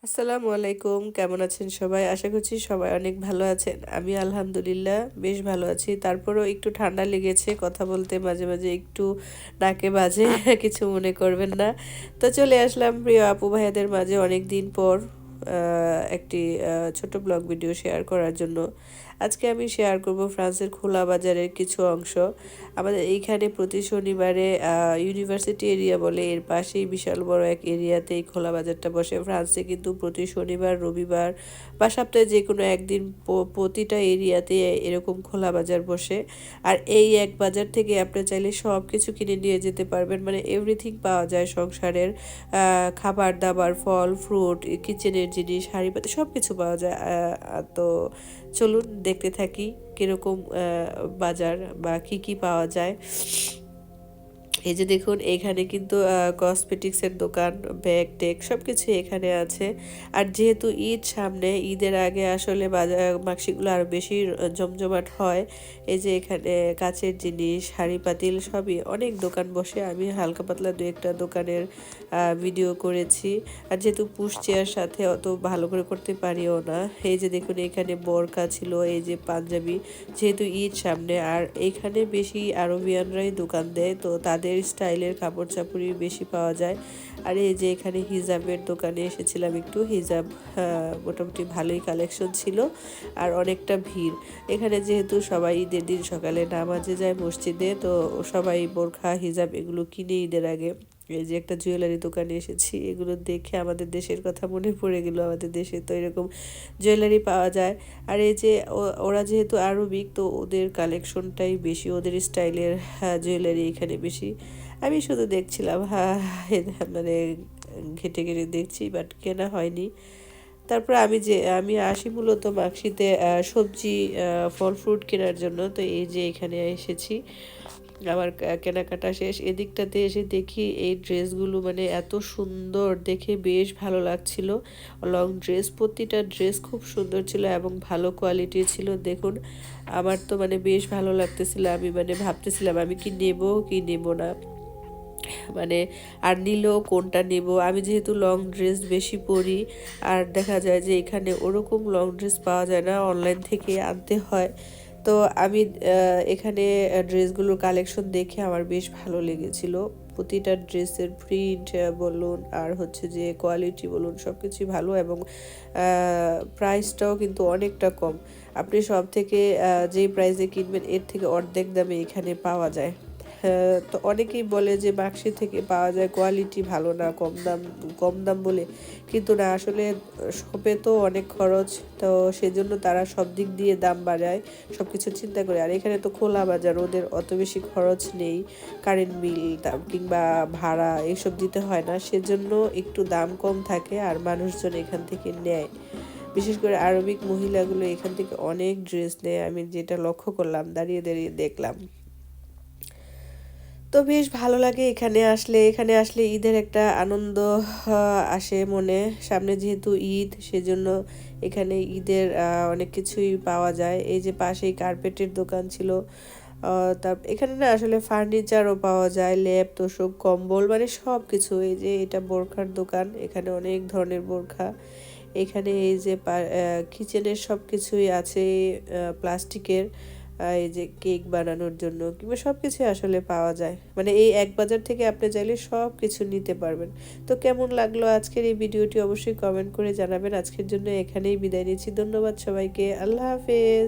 আসসালামু আলাইকুম, কেমন আছেন সবাই? আশা করছি সবাই অনেক ভালো আছেন। আমি আলহামদুলিল্লাহ বেশ ভালো আছি। তারপরেও একটু ঠান্ডা লেগেছে, কথা বলতে মাঝে মাঝে একটু নাকে বাজে কিছু মনে করবেন না। তো চলে আসলাম প্রিয় আপু ভাইয়াদের মাঝে অনেক দিন পর একটি ছোট ব্লগ ভিডিও শেয়ার করার জন্য। আজকে আমি শেয়ার করব ফ্রান্সের খোলা বাজারের কিছু অংশ। আমাদের এইখানে প্রতি শনিবারে ইউনিভার্সিটি এরিয়া বলে এর পাশেই বিশাল বড় এক এরিয়াতে এই খোলা বাজারটা বসে। ফ্রান্সে কিন্তু প্রতি শনিবার, রবিবার বা সপ্তাহে যে কোনো একদিন প্রতিটা এরিয়াতে এরকম খোলা বাজার বসে। আর এই এক বাজার থেকে আপনি চাইলে সব কিছু কিনে নিয়ে যেতে পারবেন, মানে এভরিথিং পাওয়া যায় সংসারের খাবার দাবার, ফল ফ্রুট, কিচেনের জিনিস, হাঁড়িপাতি সব কিছু পাওয়া যায়। তো চলুন দেখতে থাকি কীরকম বাজার বা কি পাওয়া যায়। এই যে দেখুন, এখানে কিন্তু কসমেটিক্সের দোকান, ব্যাগ টেক সব কিছু এখানে আছে। আর যেহেতু ঈদ সামনে, ঈদের আগে আসলে বাজার মাক্সিগুলো আরও বেশি জমজমাট হয়। এই যে এখানে কাচের জিনিস, হাঁড়ি পাতিল সবই অনেক দোকান বসে। আমি হালকা পাতলা দু একটা দোকানের ভিডিও করেছি। আর যেহেতু পুশ চেয়ার সাথে অত ভালো করে করতে পারিও না। এই যে দেখুন, এখানে বোরকা ছিল, এই যে পাঞ্জাবি, যেহেতু ঈদ সামনে। আর এখানে বেশি আরবিয়ানরাই দোকান দেয়, তো তাদের স্টাইলের কাপড় চাপড়ই বেশি পাওয়া যায়। আর এই যে এখানে হিজাবের দোকানে এসেছিলাম একটু, হিজাব মোটামুটি ভালোই কালেকশন ছিল আর অনেকটা ভিড়। এখানে যেহেতু সবাই ঈদের দিন সকালে নামাজে যায় মসজিদে, তো সবাই বোরখা হিজাব এগুলো কিনে ঈদের আগে। এই যে একটা জুয়েলারি দোকানে এসেছি, এগুলো দেখে আমাদের দেশের কথা মনে পড়ে গেল। আমাদের দেশে তো এরকম জুয়েলারি পাওয়া যায়। আর এই যে ওরা যেহেতু আরবিক, তো ওদের কালেকশনটাই বেশি, ওদের স্টাইলের জুয়েলারি এখানে বেশি। আমি শুধু দেখছিলাম, মানে ঘেটে ঘেটে দেখছি, বাট কেনা হয়নি। তারপর আমি আসি মূলত মাক্সিতে সবজি, ফল ফ্রুট কেনার জন্য। তো এই যে এখানে এসেছি, আমার কেনাকাটা শেষ। এদিকটাতে এসে দেখি এই ড্রেসগুলো মানে এত সুন্দর, দেখে বেশ ভালো লাগছিল। লং ড্রেস, প্রতিটা ড্রেস খুব সুন্দর ছিল এবং ভালো কোয়ালিটির ছিল। দেখুন, আমার তো মানে বেশ ভালো লাগতেছিল। আমি মানে ভাবতেছিলাম আমি কি নেব কি নেব না, মানে আর নিলেও কোনটা নেব। আমি যেহেতু লং ড্রেস বেশি পরি, আর দেখা যায় যে এখানে ওরকম লং ড্রেস পাওয়া যায় না, অনলাইন থেকে আনতে হয়। তো আমি এখানে ড্রেসগুলোর কালেকশন দেখে আমার বেশ ভালো লেগেছিল। প্রতিটা ড্রেসের প্রিন্ট বলুন আর হচ্ছে যে কোয়ালিটি বলুন, সব কিছুই ভালো এবং প্রাইসটাও কিন্তু অনেকটা কম। আপনি সব থেকে যেই প্রাইসে কিনবেন এর থেকে অর্ধেক দামে এখানে পাওয়া যায়। তো অনেকেই বলে যে বাক্সি থেকে পাওয়া যায়, কোয়ালিটি ভালো না, কম দাম বলে। কিন্তু না, আসলে শপে তো অনেক খরচ, তো সেজন্য তারা সব দিক দিয়ে দাম বাড়ায়, সব কিছু চিন্তা করে। আর এখানে তো খোলা বাজার, ওদের অত বেশি খরচ নেই, কারেন্ট বিল কিংবা ভাড়া এইসব দিতে হয় না, সেজন্য একটু দাম কম থাকে আর মানুষজন এখান থেকে নেয়। বিশেষ করে আরবিক মহিলাগুলো এখান থেকে অনেক ড্রেস নেয়, আমি যেটা লক্ষ্য করলাম, দাঁড়িয়ে দাঁড়িয়ে দেখলাম। তো বেশ ভালো লাগে এখানে আসলে ঈদের একটা আনন্দ আসে মনে। সামনে যেহেতু ঈদ, সেজন্য এখানে ঈদের অনেক কিছুই পাওয়া যায়। এই যে পাশেই কার্পেটের দোকান ছিল। তার এখানে না আসলে ফার্নিচারও পাওয়া যায়, লেপ তোশক কম্বল, মানে সব কিছু। এই যে এটা বোরখার দোকান, এখানে অনেক ধরনের বোরখা। এখানে এই যে কিচেনের সব কিছুই আছে, প্লাস্টিকের, এই যে কেক বানানোর জন্য কিংবা সব কিছুই আসলে পাওয়া যায়। মানে এই এক বাজার থেকে আপনি চাইলে সব কিছু নিতে পারবেন। তো কেমন লাগলো আজকের এই ভিডিওটি অবশ্যই কমেন্ট করে জানাবেন। আজকের জন্য এখানেই বিদায় নিচ্ছি। ধন্যবাদ সবাইকে, আল্লাহ হাফেজ।